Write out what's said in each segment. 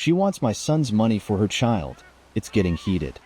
She wants my son's money for her child. It's getting heated.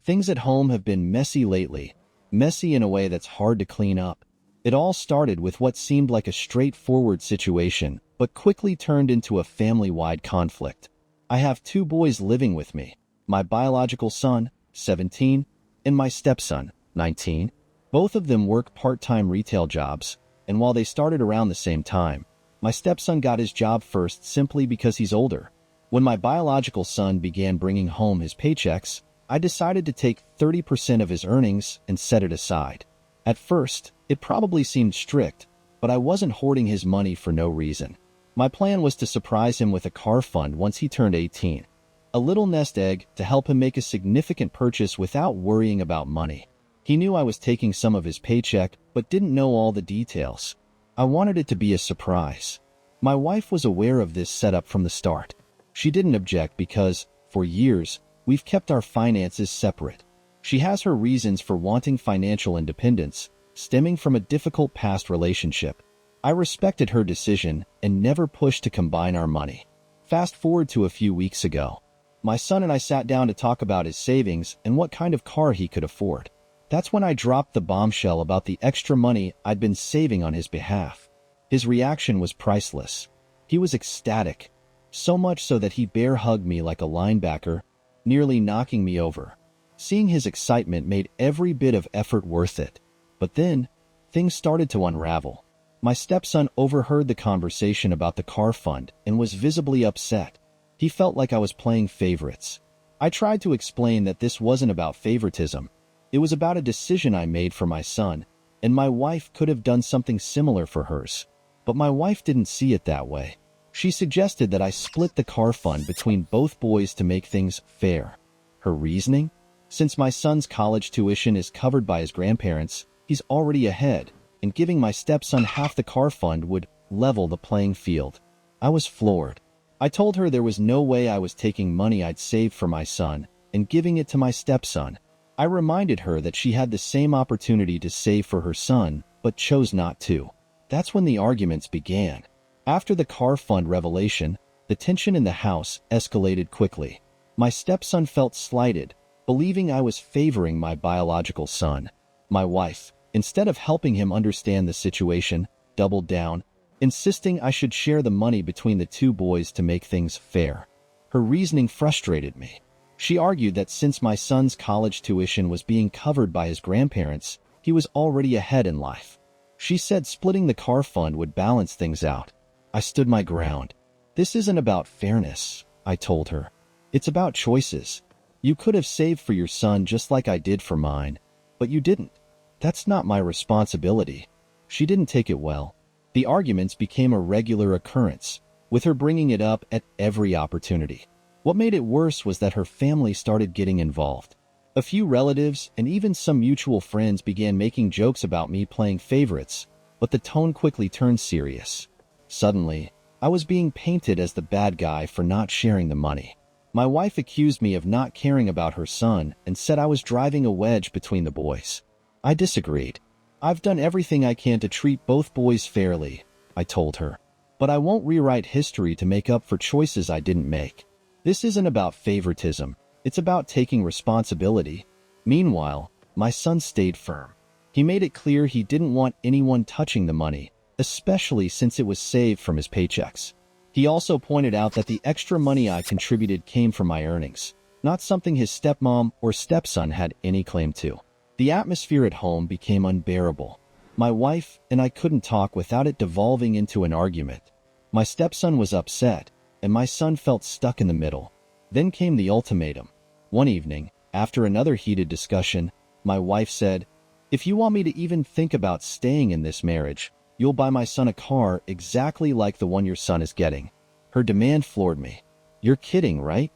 Things at home have been messy lately, messy in a way that's hard to clean up. It all started with what seemed like a straightforward situation, but quickly turned into a family-wide conflict. I have two boys living with me, my biological son, 17, and my stepson, 19. Both of them work part-time retail jobs, and while they started around the same time, my stepson got his job first simply because he's older. When my biological son began bringing home his paychecks, I decided to take 30% of his earnings and set it aside. At first, it probably seemed strict, but I wasn't hoarding his money for no reason. My plan was to surprise him with a car fund once he turned 18. A little nest egg to help him make a significant purchase without worrying about money. He knew I was taking some of his paycheck, but didn't know all the details. I wanted it to be a surprise. My wife was aware of this setup from the start. She didn't object because, for years, we've kept our finances separate. She has her reasons for wanting financial independence, stemming from a difficult past relationship. I respected her decision and never pushed to combine our money. Fast forward to a few weeks ago. My son and I sat down to talk about his savings and what kind of car he could afford. That's when I dropped the bombshell about the extra money I'd been saving on his behalf. His reaction was priceless. He was ecstatic, so much so that he bear hugged me like a linebacker, nearly knocking me over. Seeing his excitement made every bit of effort worth it. But then, things started to unravel. My stepson overheard the conversation about the car fund and was visibly upset. He felt like I was playing favorites. I tried to explain that this wasn't about favoritism. It was about a decision I made for my son, and my wife could have done something similar for hers. But my wife didn't see it that way. She suggested that I split the car fund between both boys to make things fair. Her reasoning? Since my son's college tuition is covered by his grandparents, he's already ahead, and giving my stepson half the car fund would level the playing field. I was floored. I told her there was no way I was taking money I'd saved for my son and giving it to my stepson. I reminded her that she had the same opportunity to save for her son, but chose not to. That's when the arguments began. After the car fund revelation, the tension in the house escalated quickly. My stepson felt slighted, believing I was favoring my biological son. My wife, instead of helping him understand the situation, doubled down, insisting I should share the money between the two boys to make things fair. Her reasoning frustrated me. She argued that since my son's college tuition was being covered by his grandparents, he was already ahead in life. She said splitting the car fund would balance things out. I stood my ground. This isn't about fairness, I told her. It's about choices. You could have saved for your son just like I did for mine, but you didn't. That's not my responsibility. She didn't take it well. The arguments became a regular occurrence, with her bringing it up at every opportunity. What made it worse was that her family started getting involved. A few relatives and even some mutual friends began making jokes about me playing favorites, but the tone quickly turned serious. Suddenly, I was being painted as the bad guy for not sharing the money. My wife accused me of not caring about her son and said I was driving a wedge between the boys. I disagreed. I've done everything I can to treat both boys fairly, I told her. But I won't rewrite history to make up for choices I didn't make. This isn't about favoritism. It's about taking responsibility. Meanwhile, my son stayed firm. He made it clear he didn't want anyone touching the money, especially since it was saved from his paychecks. He also pointed out that the extra money I contributed came from my earnings, not something his stepmom or stepson had any claim to. The atmosphere at home became unbearable. My wife and I couldn't talk without it devolving into an argument. My stepson was upset, and my son felt stuck in the middle. Then came the ultimatum. One evening, after another heated discussion, my wife said, "If you want me to even think about staying in this marriage, you'll buy my son a car exactly like the one your son is getting." Her demand floored me. "You're kidding, right?"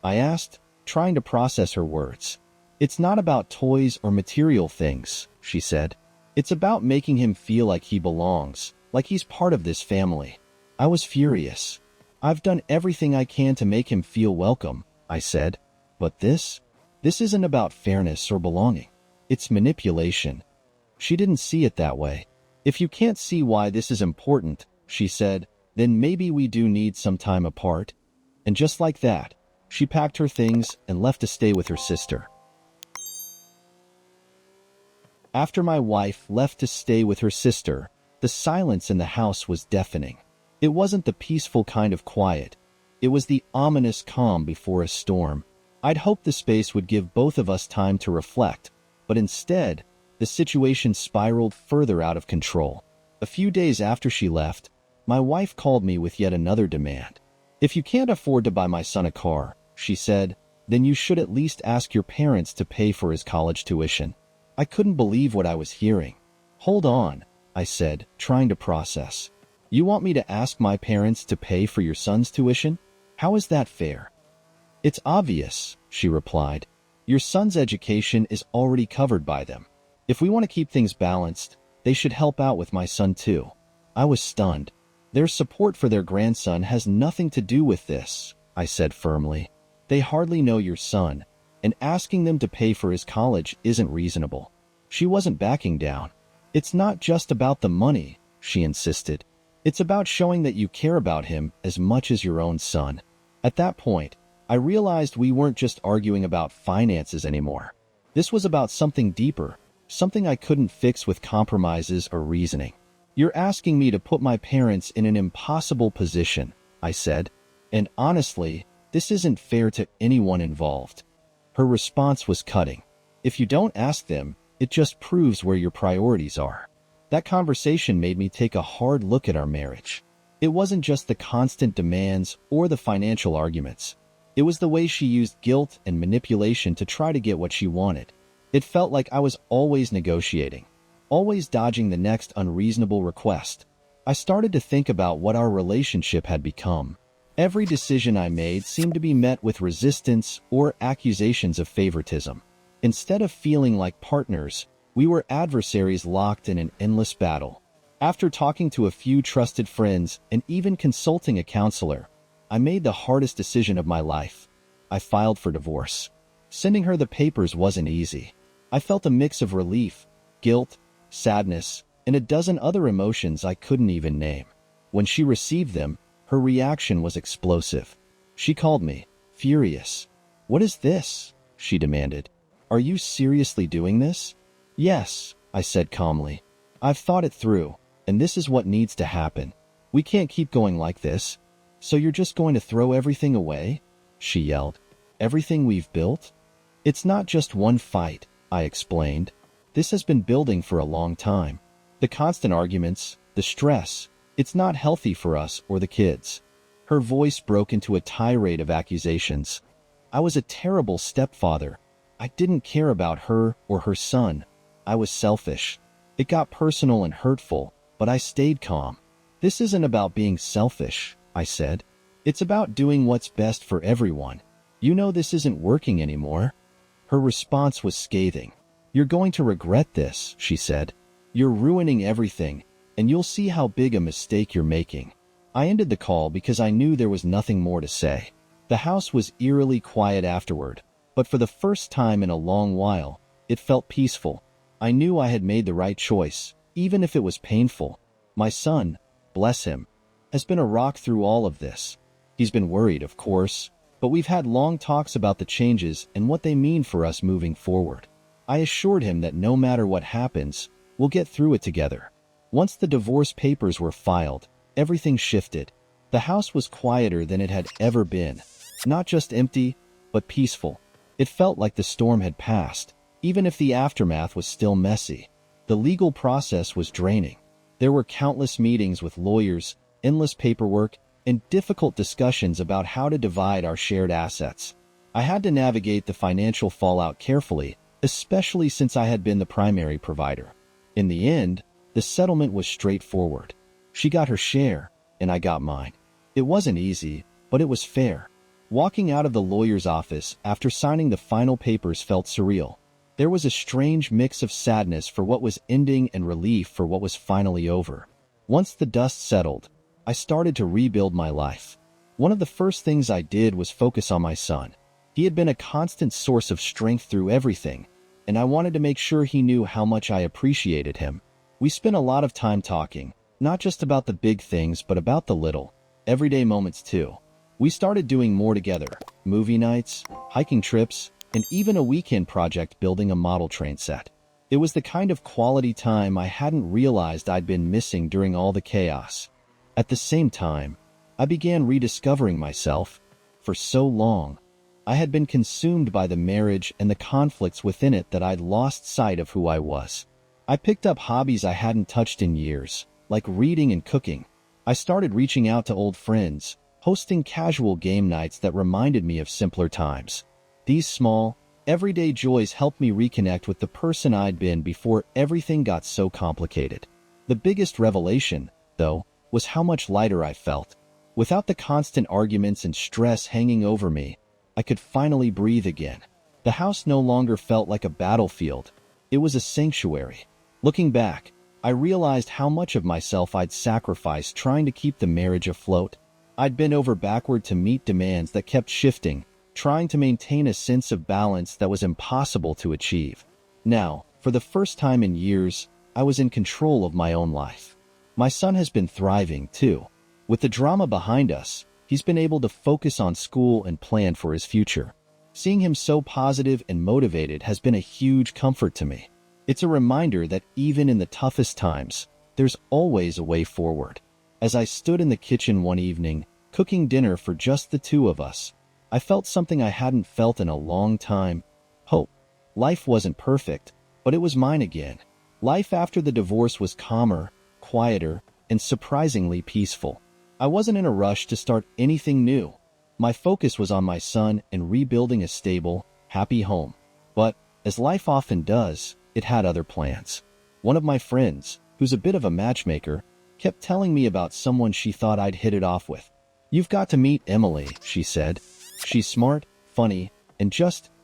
I asked, trying to process her words. "It's not about toys or material things," she said. "It's about making him feel like he belongs, like he's part of this family." I was furious. "I've done everything I can to make him feel welcome," I said. "But this isn't about fairness or belonging. It's manipulation." She didn't see it that way. "If you can't see why this is important," she said, Then maybe we do need some time apart. And just like that, she packed her things and left to stay with her sister. After my wife left to stay with her sister, the silence in the house was deafening. It wasn't the peaceful kind of quiet. It was the ominous calm before a storm. I'd hoped the space would give both of us time to reflect, but instead, the situation spiraled further out of control. A few days after she left, my wife called me with yet another demand. "If you can't afford to buy my son a car," she said, "then you should at least ask your parents to pay for his college tuition." I couldn't believe what I was hearing. "Hold on," I said, trying to process. "You want me to ask my parents to pay for your son's tuition? How is that fair?" "It's obvious," she replied. "Your son's education is already covered by them. If we want to keep things balanced, they should help out with my son too." I was stunned. "Their support for their grandson has nothing to do with this," I said firmly. "They hardly know your son, and asking them to pay for his college isn't reasonable." She wasn't backing down. "It's not just about the money," she insisted. "It's about showing that you care about him as much as your own son." At that point, I realized we weren't just arguing about finances anymore. This was about something deeper, something I couldn't fix with compromises or reasoning. "You're asking me to put my parents in an impossible position," I said. "And honestly, this isn't fair to anyone involved." Her response was cutting. "If you don't ask them, it just proves where your priorities are." That conversation made me take a hard look at our marriage. It wasn't just the constant demands or the financial arguments. It was the way she used guilt and manipulation to try to get what she wanted. It felt like I was always negotiating, always dodging the next unreasonable request. I started to think about what our relationship had become. Every decision I made seemed to be met with resistance or accusations of favoritism. Instead of feeling like partners, we were adversaries locked in an endless battle. After talking to a few trusted friends and even consulting a counselor, I made the hardest decision of my life. I filed for divorce. Sending her the papers wasn't easy. I felt a mix of relief, guilt, sadness, and a dozen other emotions I couldn't even name. When she received them, her reaction was explosive. She called me, furious. "What is this?" she demanded. "Are you seriously doing this?" "Yes," I said calmly. "I've thought it through, and this is what needs to happen. We can't keep going like this. So you're just going to throw everything away?" she yelled. "Everything we've built?" "It's not just one fight," I explained. "This has been building for a long time. The constant arguments, the stress, it's not healthy for us or the kids." Her voice broke into a tirade of accusations. I was a terrible stepfather. I didn't care about her or her son. I was selfish. It got personal and hurtful, but I stayed calm. "This isn't about being selfish," I said. "It's about doing what's best for everyone. You know this isn't working anymore." Her response was scathing. "You're going to regret this," she said. "You're ruining everything, and you'll see how big a mistake you're making." I ended the call because I knew there was nothing more to say. The house was eerily quiet afterward, but for the first time in a long while, it felt peaceful. I knew I had made the right choice, even if it was painful. My son, bless him, has been a rock through all of this. He's been worried, of course, but we've had long talks about the changes and what they mean for us moving forward. I assured him that no matter what happens, we'll get through it together. Once the divorce papers were filed, everything shifted. The house was quieter than it had ever been. Not just empty, but peaceful. It felt like the storm had passed, even if the aftermath was still messy. The legal process was draining. There were countless meetings with lawyers, endless paperwork, and difficult discussions about how to divide our shared assets. I had to navigate the financial fallout carefully, especially since I had been the primary provider. In the end, the settlement was straightforward. She got her share, and I got mine. It wasn't easy, but it was fair. Walking out of the lawyer's office after signing the final papers felt surreal. There was a strange mix of sadness for what was ending and relief for what was finally over. Once the dust settled, I started to rebuild my life. One of the first things I did was focus on my son. He had been a constant source of strength through everything, and I wanted to make sure he knew how much I appreciated him. We spent a lot of time talking, Not just about the big things, but about the little, everyday moments too. We started doing more together, movie nights, hiking trips, and even a weekend project building a model train set. It was the kind of quality time I hadn't realized I'd been missing during all the chaos. At the same time, I began rediscovering myself. For so long, I had been consumed by the marriage and the conflicts within it that I'd lost sight of who I was. I picked up hobbies I hadn't touched in years, like reading and cooking. I started reaching out to old friends, hosting casual game nights that reminded me of simpler times. These small, everyday joys helped me reconnect with the person I'd been before everything got so complicated. The biggest revelation, though, was how much lighter I felt. Without the constant arguments and stress hanging over me, I could finally breathe again. The house no longer felt like a battlefield. It was a sanctuary. Looking back, I realized how much of myself I'd sacrificed trying to keep the marriage afloat. I'd bent over backward to meet demands that kept shifting, trying to maintain a sense of balance that was impossible to achieve. Now, for the first time in years, I was in control of my own life. My son has been thriving, too. With the drama behind us, he's been able to focus on school and plan for his future. Seeing him so positive and motivated has been a huge comfort to me. It's a reminder that even in the toughest times, there's always a way forward. As I stood in the kitchen one evening, cooking dinner for just the two of us, I felt something I hadn't felt in a long time: hope. Life wasn't perfect, but it was mine again. Life after the divorce was calmer, quieter, and surprisingly peaceful. I wasn't in a rush to start anything new. My focus was on my son and rebuilding a stable, happy home. But, as life often does, it had other plans. One of my friends, who's a bit of a matchmaker, kept telling me about someone she thought I'd hit it off with. "You've got to meet Emily," she said. "She's smart, funny, and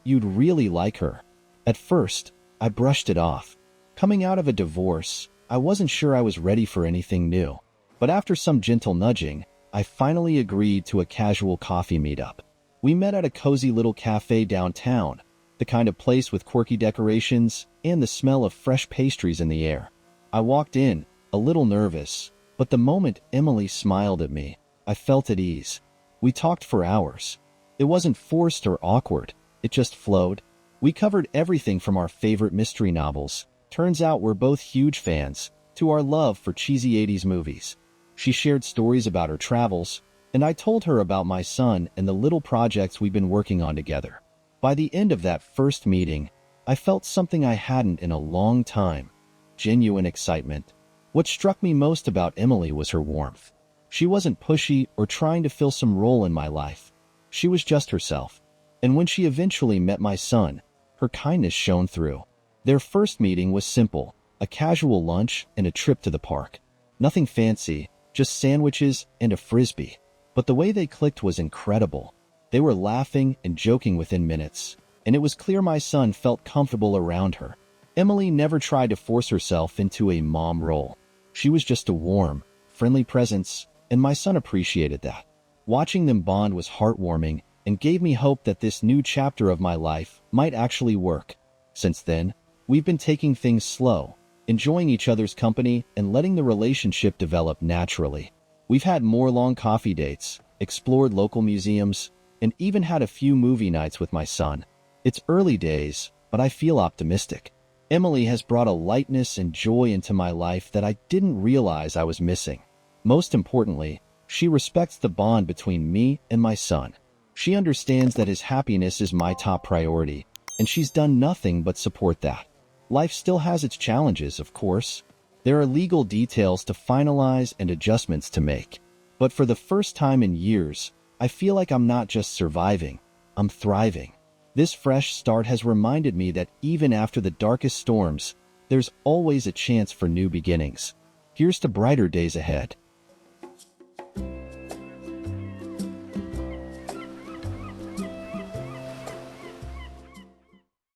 you'd really like her." At first, I brushed it off. Coming out of a divorce, I wasn't sure I was ready for anything new. But after some gentle nudging, I finally agreed to a casual coffee meetup. We met at a cozy little cafe downtown, the kind of place with quirky decorations and the smell of fresh pastries in the air. I walked in, a little nervous, but the moment Emily smiled at me, I felt at ease. We talked for hours. It wasn't forced or awkward, it just flowed. We covered everything from our favorite mystery novels, turns out we're both huge fans, to our love for cheesy 80s movies. She shared stories about her travels, and I told her about my son and the little projects we've been working on together. By the end of that first meeting, I felt something I hadn't in a long time: genuine excitement. What struck me most about Emily was her warmth. She wasn't pushy or trying to fill some role in my life. She was just herself. And when she eventually met my son, her kindness shone through. Their first meeting was simple: a casual lunch and a trip to the park. Nothing fancy, just sandwiches and a frisbee. But the way they clicked was incredible. They were laughing and joking within minutes, and it was clear my son felt comfortable around her. Emily never tried to force herself into a mom role. She was just a warm, friendly presence, and my son appreciated that. Watching them bond was heartwarming and gave me hope that this new chapter of my life might actually work. Since then, we've been taking things slow, enjoying each other's company and letting the relationship develop naturally. We've had more long coffee dates, explored local museums, and even had a few movie nights with my son. It's early days, but I feel optimistic. Emily has brought a lightness and joy into my life that I didn't realize I was missing. Most importantly, she respects the bond between me and my son. She understands that his happiness is my top priority, and she's done nothing but support that. Life still has its challenges, of course. There are legal details to finalize and adjustments to make. But for the first time in years, I feel like I'm not just surviving, I'm thriving. This fresh start has reminded me that even after the darkest storms, there's always a chance for new beginnings. Here's to brighter days ahead.